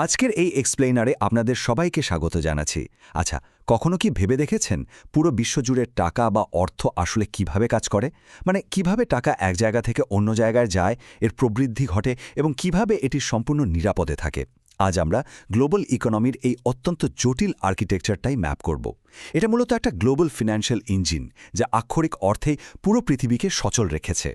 আজকের এই এক্সপ্লেইনারে আপনাদের সবাইকে স্বাগত জানাচ্ছি। আচ্ছা, কখনো কি ভেবে দেখেছেন পুরো বিশ্বজুড়ে টাকা বা অর্থ আসলে কিভাবে কাজ করে? মানে কিভাবে টাকা এক জায়গা থেকে অন্য জায়গায় যায়, এর প্রবৃদ্ধি ঘটে এবং কিভাবে এটি সম্পূর্ণ নিরাপদে থাকে? আজ আমরা গ্লোবাল ইকোনমির এই অত্যন্ত জটিল আর্কিটেকচারটাই ম্যাপ করব। এটা মূলত একটা গ্লোবাল ফিন্যান্সিয়াল ইঞ্জিন, যা আক্ষরিক অর্থেই পুরো পৃথিবীকে সচল রেখেছে।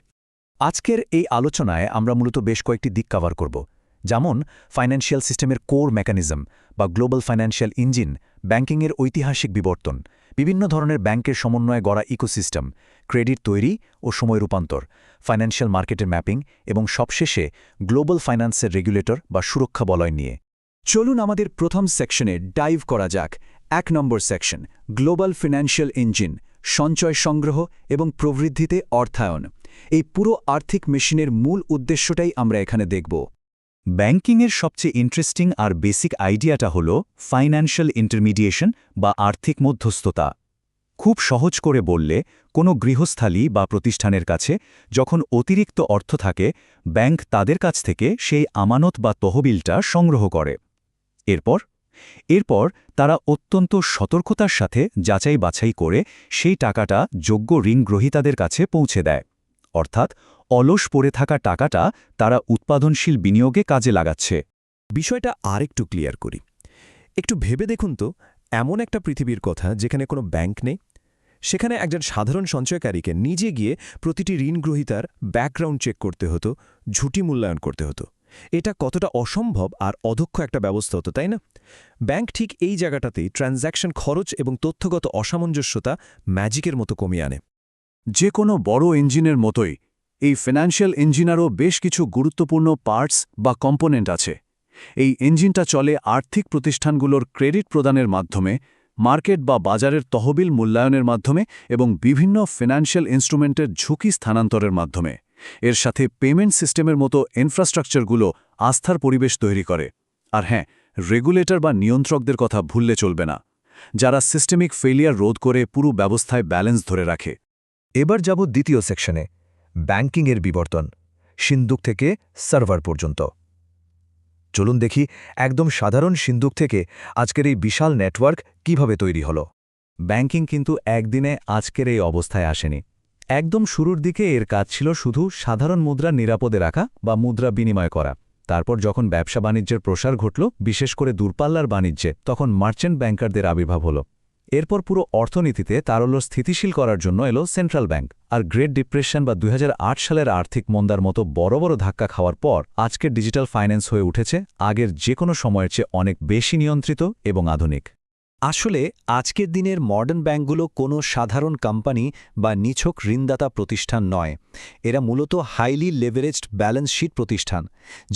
আজকের এই আলোচনায় আমরা মূলত বেশ কয়েকটি দিক কভার করব, যেমন ফাইন্যান্সিয়াল সিস্টেমের কোর মেকানিজম বা গ্লোবাল ফাইন্যান্সিয়াল ইঞ্জিন, ব্যাংকিংয়ের ঐতিহাসিক বিবর্তন, বিভিন্ন ধরনের ব্যাংকের সমন্বয়ে গড়া ইকোসিস্টেম, ক্রেডিট তৈরি ও সময় রূপান্তর, ফাইন্যান্সিয়াল মার্কেটের ম্যাপিং এবং সবশেষে গ্লোবাল ফাইন্যান্সের রেগুলেটর বা সুরক্ষা বলয় নিয়ে। চলুন আমাদের প্রথম সেকশনে ডাইভ করা যাক। ১ নম্বর সেকশন, গ্লোবাল ফিন্যান্সিয়াল ইঞ্জিন, সঞ্চয় সংগ্রহ এবং প্রবৃদ্ধিতে অর্থায়ন। এই পুরো আর্থিক মেশিনের মূল উদ্দেশ্যটাই আমরা এখানে দেখব। ব্যাংকিংয়ের সবচেয়ে ইন্টারেস্টিং আর বেসিক আইডিয়াটা হল ফাইন্যান্সিয়াল ইন্টারমিডিয়েশন বা আর্থিক মধ্যস্থতা। খুব সহজ করে বললে, কোনো গৃহস্থালী বা প্রতিষ্ঠানের কাছে যখন অতিরিক্ত অর্থ থাকে, ব্যাংক তাদের কাছ থেকে সেই আমানত বা তহবিলটা সংগ্রহ করে। এরপর তারা অত্যন্ত সতর্কতার সাথে যাচাই বাছাই করে সেই টাকাটা যোগ্য ঋণগ্রহীতাদের কাছে পৌঁছে দেয়। অর্থাৎ অলস পড়ে থাকা টাকাটা তারা উৎপাদনশীল বিনিয়োগে কাজে লাগাচ্ছে। বিষয়টা আরেকটু ক্লিয়ার করি। একটু ভেবে দেখুন তো, এমন একটা পৃথিবীর কথা যেখানে কোনো ব্যাংক নেই। সেখানে একজন সাধারণ সঞ্চয়কারীকে নিজে গিয়ে প্রতিটি ঋণগ্রহীতার ব্যাকগ্রাউন্ড চেক করতে হতো, ঝুঁটি মূল্যায়ন করতে হতো। এটা কতটা অসম্ভব আর অদক্ষ একটা ব্যবস্থা হতো, তাই না? ব্যাংক ঠিক এই জায়গাটাতেই ট্রানজ্যাকশন খরচ এবং তথ্যগত অসামঞ্জস্যতা ম্যাজিকের মতো কমিয়ে আনে। যে কোনো বড় ইঞ্জিনের মতোই এই ফিন্যান্সিয়াল ইঞ্জিনেরও বেশ কিছু গুরুত্বপূর্ণ পার্টস বা কম্পোনেন্ট আছে। এই ইঞ্জিনটা চলে আর্থিক প্রতিষ্ঠানগুলোর ক্রেডিট প্রদানের মাধ্যমে, মার্কেট বা বাজারের তহবিল মূল্যায়নের মাধ্যমে এবং বিভিন্ন ফিন্যান্সিয়াল ইনস্ট্রুমেন্টের ঝুঁকি স্থানান্তরের মাধ্যমে। এর সাথে পেমেন্ট সিস্টেমের মতো ইনফ্রাস্ট্রাকচারগুলো আস্থার পরিবেশ তৈরি করে। আর হ্যাঁ, রেগুলেটর বা নিয়ন্ত্রকদের কথা ভুললে চলবে না, যারা সিস্টেমিক ফেলিয়ার রোধ করে পুরো ব্যবস্থায় ব্যালেন্স ধরে রাখে। এবার যাব দ্বিতীয় সেকশনে, ব্যাংকিংয়ের বিবর্তন, সিন্দুক থেকে সার্ভার পর্যন্ত। চলুন দেখি একদম সাধারণ সিন্দুক থেকে আজকের এই বিশাল নেটওয়ার্ক কিভাবে তৈরি হলো। ব্যাংকিং কিন্তু একদিনে আজকের এই অবস্থায় আসেনি। একদম শুরুর দিকে এর কাজ ছিল শুধু সাধারণ মুদ্রা নিরাপদে রাখা বা মুদ্রা বিনিময় করা। তারপর যখন ব্যবসা বাণিজ্যের প্রসার ঘটল, বিশেষ করে দূরপাল্লার বাণিজ্যে, তখন মার্চেন্ট ব্যাংকারদের আবির্ভাব হলো। এরপর পুরো অর্থনীতিতে তারল্য স্থিতিশীল করার জন্য এলো central bank. Are great depression বা ২০০৮ সালের আর্থিক মন্দার মতো বড় বড় ধাক্কা খাওয়ার পর আজকের ডিজিটাল ফাইন্যান্স হয়ে উঠেছে আগের যে কোনো সময়ের চেয়ে অনেক বেশি নিয়ন্ত্রিত এবং আধুনিক। আসলে আজকের দিনের মডার্ন ব্যাংকগুলো কোনো সাধারণ কোম্পানি বা নিছক ঋণদাতা প্রতিষ্ঠান নয়। এরা মূলত হাইলি লেভারেজড ব্যালেন্স শিট প্রতিষ্ঠান।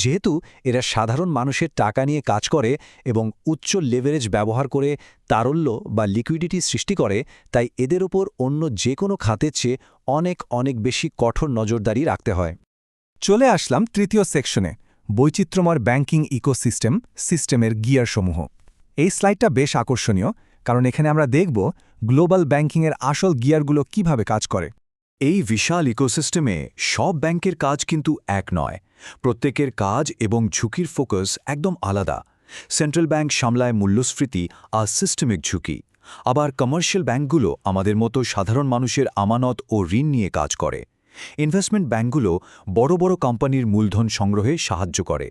যেহেতু এরা সাধারণ মানুষের টাকা নিয়ে কাজ করে এবং উচ্চ লেভারেজ ব্যবহার করে তারল্য বা লিকুইডিটি সৃষ্টি করে, তাই এদের ওপর অন্য যে কোনো খাতের চেয়ে অনেক বেশি কঠোর নজরদারি রাখতে হয়। চলে আসলাম তৃতীয় সেকশনে, বৈচিত্র্যময় ব্যাংকিং ইকোসিস্টেম, সিস্টেমের গিয়ারসমূহ। এই স্লাইডটা বেশ আকর্ষণীয়, কারণ এখানে আমরা দেখব গ্লোবাল ব্যাংকিংয়ের আসল গিয়ারগুলো কিভাবে কাজ করে। এই বিশাল ইকোসিস্টেমে সব ব্যাংকের কাজ কিন্তু এক নয়। প্রত্যেকের কাজ এবং ঝুঁকির ফোকাস একদম আলাদা। সেন্ট্রাল ব্যাংক সামলায় মূল্যস্ফীতি আর সিস্টেমিক ঝুঁকি, আবার কমার্শিয়াল ব্যাংকগুলো আমাদের মতো সাধারণ মানুষের আমানত ও ঋণ নিয়ে কাজ করে। ইনভেস্টমেন্ট ব্যাংকগুলো বড় বড় কোম্পানির মূলধন সংগ্রহে সাহায্য করে।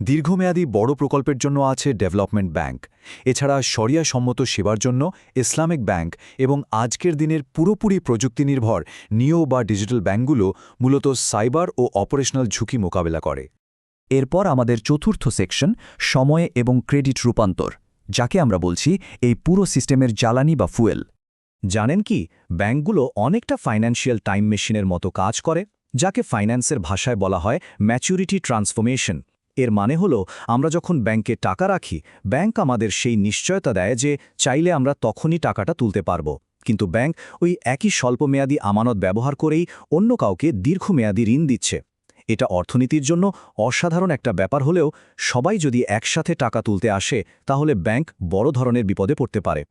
দীর্ঘমেয়াদী বড় প্রকল্পের জন্য আছে ডেভেলপমেন্ট ব্যাংক। এছাড়া শরিয়া সম্মত সেবার জন্য ইসলামিক ব্যাংক এবং আজকের দিনের পুরোপুরি প্রযুক্তিনির্ভর নিও বা ডিজিটাল ব্যাংকগুলো মূলত সাইবার ও অপারেশনাল ঝুঁকি মোকাবেলা করে। এরপর আমাদের চতুর্থ সেকশন, সময় এবং ক্রেডিট রূপান্তর, যাকে আমরা বলছি এই পুরো সিস্টেমের জ্বালানি বা ফুয়েল। জানেন কি, ব্যাংকগুলো অনেকটা ফাইন্যান্সিয়াল টাইম মেশিনের মতো কাজ করে, যাকে ফাইন্যান্সের ভাষায় বলা হয় ম্যাচুরিটি ট্রান্সফরমেশন। এর মানে হলো, আমরা যখন ব্যাংকে টাকা রাখি, ব্যাংক আমাদের সেই নিশ্চয়তা দেয় যে চাইলে আমরা তখনই টাকাটা তুলতে পারব। কিন্তু ব্যাংক ওই একই স্বল্পমেয়াদী আমানত ব্যবহার করেই অন্য কাউকে দীর্ঘমেয়াদী ঋণ দিচ্ছে। এটা অর্থনীতির জন্য অসাধারণ একটা ব্যাপার হলেও, সবাই যদি একসাথে টাকা তুলতে আসে, তাহলে ব্যাংক বড় ধরনের বিপদে পড়তে পারে।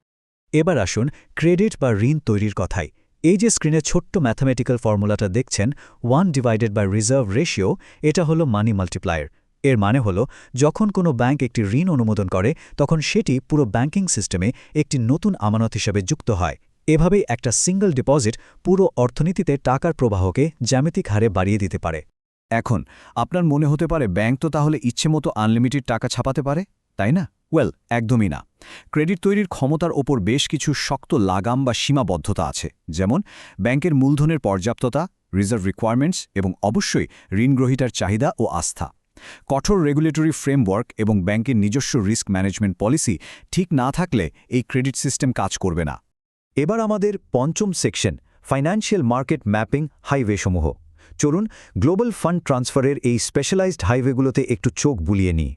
এবার আসুন ক্রেডিট বা ঋণ তৈরির কথায়। এই যে স্ক্রিনে ছোট্ট ম্যাথমেটিক্যাল ফর্মুলাটা দেখছেন, 1/রিজার্ভ রেশিও, এটা হলো মানি মাল্টিপ্লায়ার। এর মানে হল যখন কোনো ব্যাংক একটি ঋণ অনুমোদন করে তখন সেটি পুরো ব্যাংকিং সিস্টেমে একটি নতুন আমানত হিসেবে যুক্ত হয়। এভাবেই একটা সিঙ্গল ডিপোজিট পুরো অর্থনীতিতে টাকার প্রবাহকে জ্যামিতিক হারে বাড়িয়ে দিতে পারে। এখন আপনার মনে হতে পারে ব্যাংক তো তাহলে ইচ্ছেমতো আনলিমিটেড টাকা ছাপাতে পারে, তাই না? একদমই না। ক্রেডিট তৈরির ক্ষমতার ওপর বেশ কিছু শক্ত লাগাম বা সীমাবদ্ধতা আছে, যেমন ব্যাংকের মূলধনের পর্যাপ্ততা, রিজার্ভ রিকোয়ারমেন্টস এবং অবশ্যই ঋণগ্রহীতার চাহিদা ও আস্থা। কঠোর রেগুলেটরি ফ্রেমওয়ার্ক এবং ব্যাংকের নিজস্ব রিস্ক ম্যানেজমেন্ট পলিসি ঠিক না থাকলে এই ক্রেডিট সিস্টেম কাজ করবে না। এবার আমাদের পঞ্চম সেকশন, ফাইন্যান্সিয়াল মার্কেট ম্যাপিং হাইওয়েসমূহ। চলুন গ্লোবাল ফান্ড ট্রান্সফারের এই স্পেশালাইজড হাইওয়েগুলোতে একটু চোখ বুলিয়ে নিই।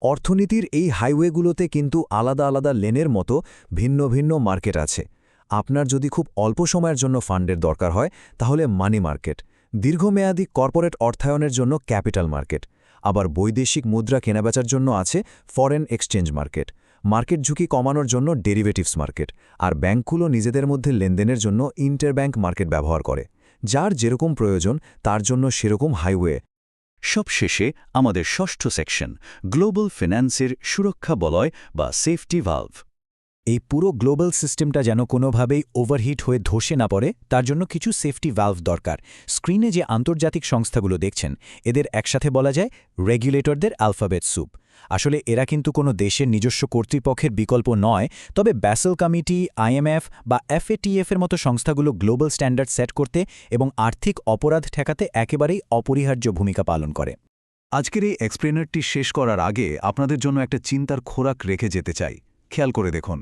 অর্থনীতির এই হাইওয়েগুলোতে কিন্তু আলাদা আলাদা লেনের মতো ভিন্ন ভিন্ন মার্কেট আছে। আপনার যদি খুব অল্প সময়ের জন্য ফান্ডের দরকার হয় তাহলে মানি মার্কেট, দীর্ঘমেয়াদী কর্পোরেট অর্থায়নের জন্য ক্যাপিটাল মার্কেট, আবার বৈদেশিক মুদ্রা কেনাবেচার জন্য আছে ফরেন এক্সচেঞ্জ মার্কেট, মার্কেট ঝুঁকি কমানোর জন্য ডেরিভেটিভস মার্কেট, আর ব্যাংকগুলো নিজেদের মধ্যে লেনদেনের জন্য ইন্টারব্যাংক মার্কেট ব্যবহার করে। যার যেরকম প্রয়োজন তার জন্য সেরকম হাইওয়ে। সবশেষে আমাদের ষষ্ঠ সেকশন, গ্লোবাল ফিন্যান্সের সুরক্ষা বলয় বা সেফটি ভালভ। এই পুরো গ্লোবাল সিস্টেমটা যেন কোনোভাবেই ওভারহিট হয়ে ধসে না পড়ে তার জন্য কিছু সেফটি ভালভ দরকার। স্ক্রিনে যে আন্তর্জাতিক সংস্থাগুলো দেখছেন এদের একসাথে বলা যায় রেগুলেটরদের অ্যালফাবেট স্যুপ। আসলে এরা কিন্তু কোনো দেশের নিজস্ব কর্তৃপক্ষের বিকল্প নয়, তবে ব্যাসেল কমিটি, IMF বা FATF এর মতো সংস্থাগুলো গ্লোবাল স্ট্যান্ডার্ড সেট করতে এবং আর্থিক অপরাধ ঠেকাতে একেবারেই অপরিহার্য ভূমিকা পালন করে। আজকের এই এক্সপ্লেনারটি শেষ করার আগে আপনাদের জন্য একটা চিন্তার খোরাক রেখে যেতে চাই। খেয়াল করে দেখুন,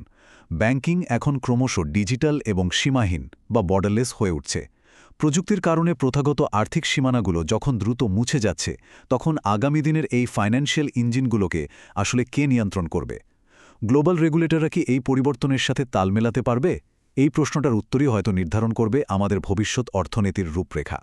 ব্যাংকিং এখন ক্রমশ ডিজিটাল এবং সীমাহীন বা বর্ডারলেস হয়ে উঠছে। প্রযুক্তির কারণে প্রথাগত আর্থিক সীমানাগুলো যখন দ্রুত মুছে যাচ্ছে, তখন আগামী দিনের এই ফাইন্যান্সিয়াল ইঞ্জিনগুলোকে আসলে কে নিয়ন্ত্রণ করবে? গ্লোবাল রেগুলেটররা কি এই পরিবর্তনের সাথে তাল মেলাতে পারবে? এই প্রশ্নটার উত্তরই হয়তো নির্ধারণ করবে আমাদের ভবিষ্যৎ অর্থনীতির রূপরেখা।